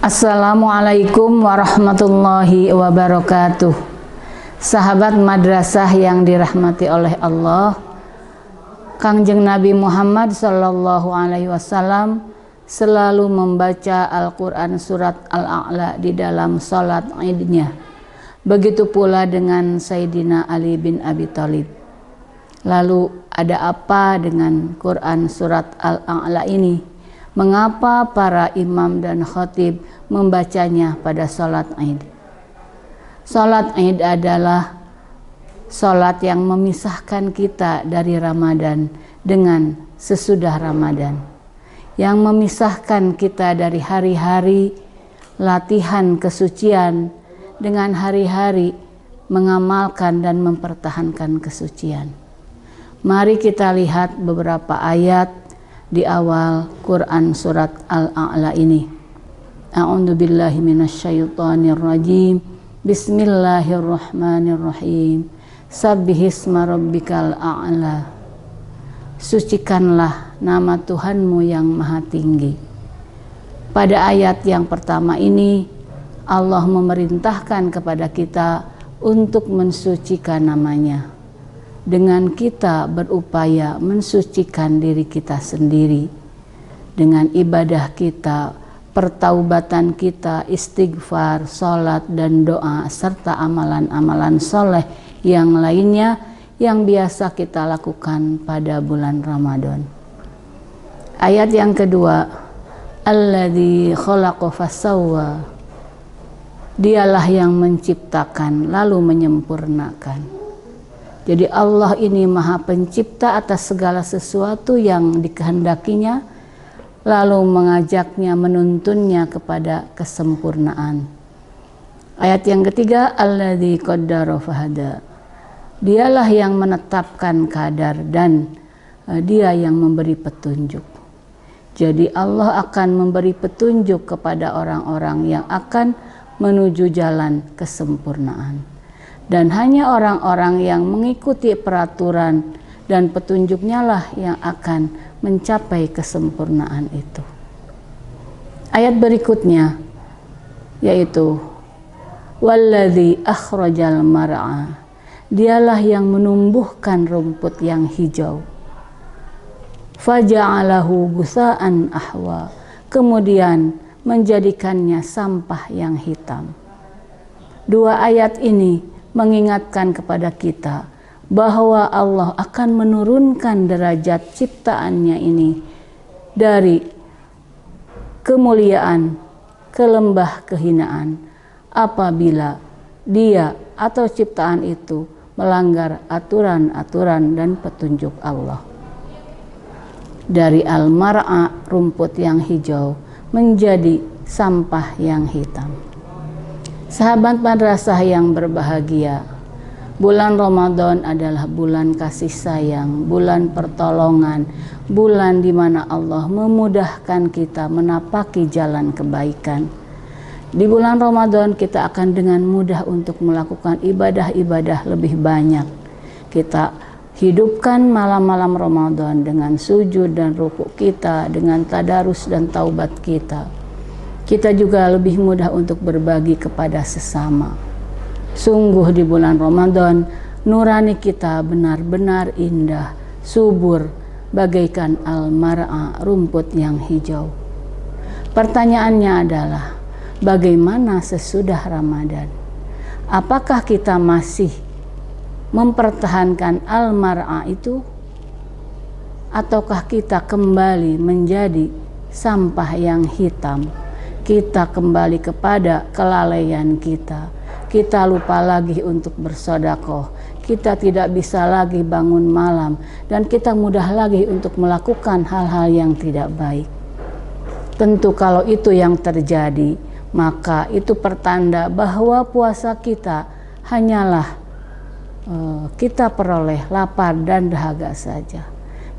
Assalamualaikum warahmatullahi wabarakatuh. Sahabat madrasah yang dirahmati oleh Allah, Kangjeng Nabi Muhammad Sallallahu Alaihi Wasallam selalu membaca Al-Quran surat Al-A'la di dalam salat Idnya. Begitu pula dengan Sayyidina Ali bin Abi Thalib. Lalu ada apa dengan Quran surat Al-A'la ini? Mengapa para imam dan khatib membacanya pada salat Id? Salat Id adalah salat yang memisahkan kita dari Ramadan dengan sesudah Ramadan, yang memisahkan kita dari hari-hari latihan kesucian dengan hari-hari mengamalkan dan mempertahankan kesucian. Mari kita lihat beberapa ayat di awal Quran surat Al-A'la ini. A'udzu billahi minasyaitonir rajim. Bismillahirrahmanirrahim. Sabbihisma rabbikal a'la. Sucikanlah nama Tuhanmu yang maha tinggi. Pada ayat yang pertama ini Allah memerintahkan kepada kita untuk mensucikan namanya, dengan kita berupaya mensucikan diri kita sendiri dengan ibadah kita, pertaubatan kita, istighfar, salat dan doa serta amalan-amalan soleh yang lainnya yang biasa kita lakukan pada bulan Ramadan. Ayat yang kedua, alladzi khalaqa fasawwa. Dialah yang menciptakan lalu menyempurnakan. Jadi Allah ini maha pencipta atas segala sesuatu yang dikehendakinya, lalu mengajaknya, menuntunnya kepada kesempurnaan. Ayat yang ketiga, alladzi qaddara fahada. Dialah yang menetapkan kadar dan dia yang memberi petunjuk. Jadi Allah akan memberi petunjuk kepada orang-orang yang akan menuju jalan kesempurnaan. Dan hanya orang-orang yang mengikuti peraturan dan petunjuknya lah yang akan mencapai kesempurnaan itu. Ayat berikutnya yaitu walladzi akhrajal mar'a. Dialah yang menumbuhkan rumput yang hijau. Faja'alahu gusa'an ahwa. Kemudian menjadikannya sampah yang hitam. Dua ayat ini mengingatkan kepada kita bahwa Allah akan menurunkan derajat ciptaannya ini dari kemuliaan ke lembah kehinaan apabila dia atau ciptaan itu melanggar aturan-aturan dan petunjuk Allah. Dari al-mar'a, rumput yang hijau, menjadi sampah yang hitam. Sahabat madrasah yang berbahagia, bulan Ramadan adalah bulan kasih sayang, bulan pertolongan, bulan di mana Allah memudahkan kita menapaki jalan kebaikan. Di bulan Ramadan kita akan dengan mudah untuk melakukan ibadah-ibadah lebih banyak. Kita hidupkan malam-malam Ramadan dengan sujud dan rukuk kita, dengan tadarus dan taubat kita. Kita juga lebih mudah untuk berbagi kepada sesama. Sungguh di bulan Ramadan, nurani kita benar-benar indah, subur, bagaikan al-mar'a, rumput yang hijau. Pertanyaannya adalah, bagaimana sesudah Ramadan? Apakah kita masih mempertahankan al-mar'a itu? Ataukah kita kembali menjadi sampah yang hitam? Kita kembali kepada kelalaian kita. Kita lupa lagi untuk bersedekah. Kita tidak bisa lagi bangun malam. Dan kita mudah lagi untuk melakukan hal-hal yang tidak baik. Tentu kalau itu yang terjadi, maka itu pertanda bahwa puasa kita hanyalah kita peroleh lapar dan dahaga saja.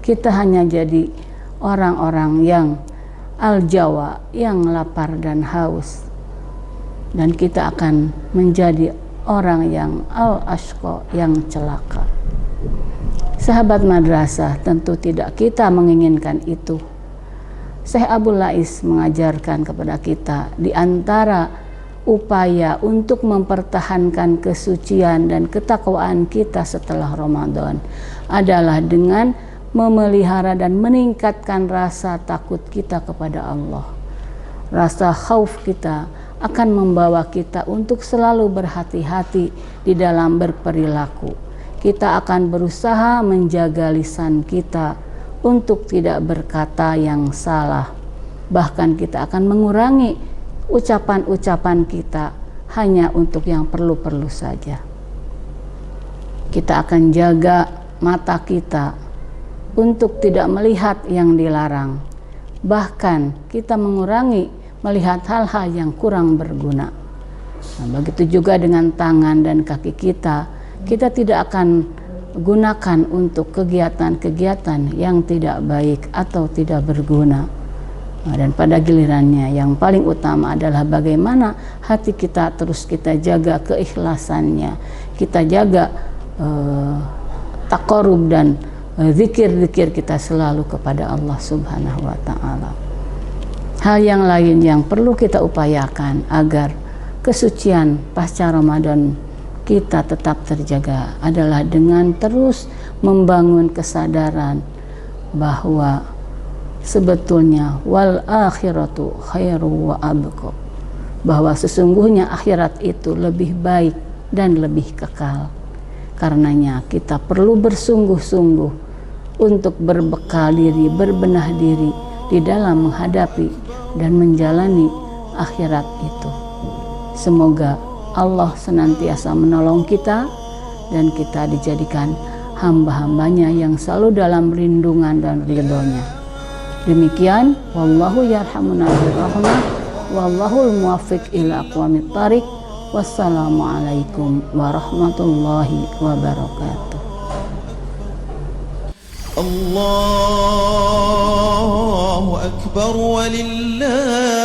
Kita hanya jadi orang-orang yang al-jawa, yang lapar dan haus, dan kita akan menjadi orang yang al-ashqa, yang celaka. Sahabat madrasah, tentu tidak kita menginginkan itu. Syekh Abdul Lais mengajarkan kepada kita di antara upaya untuk mempertahankan kesucian dan ketakwaan kita setelah Ramadan adalah dengan memelihara dan meningkatkan rasa takut kita kepada Allah. Rasa khauf kita akan membawa kita untuk selalu berhati-hati di dalam berperilaku. Kita akan berusaha menjaga lisan kita untuk tidak berkata yang salah. Bahkan kita akan mengurangi ucapan-ucapan kita hanya untuk yang perlu-perlu saja. Kita akan jaga mata kita untuk tidak melihat yang dilarang. Bahkan kita mengurangi melihat hal-hal yang kurang berguna. Nah, begitu juga dengan tangan dan kaki kita, kita tidak akan gunakan untuk kegiatan-kegiatan yang tidak baik atau tidak berguna. Nah, dan pada gilirannya yang paling utama adalah bagaimana hati kita terus kita jaga keikhlasannya, kita jaga taqarrub dan zikir-zikir kita selalu kepada Allah Subhanahu wa Ta'ala. Hal yang lain yang perlu kita upayakan agar kesucian pasca Ramadan kita tetap terjaga adalah dengan terus membangun kesadaran bahwa sebetulnya wal akhiratu khairu wa abqa, bahwa sesungguhnya akhirat itu lebih baik dan lebih kekal. Karenanya kita perlu bersungguh-sungguh untuk berbekal diri, berbenah diri di dalam menghadapi dan menjalani akhirat itu. Semoga Allah senantiasa menolong kita dan kita dijadikan hamba-hambanya yang selalu dalam lindungan dan ridhonya. Demikian, wallahu yarhamuna birrahmah, wallahul muwaffiq ila aqwamit thariq. Wassalamualaikum warahmatullahi wabarakatuh. Allahu akbar walillah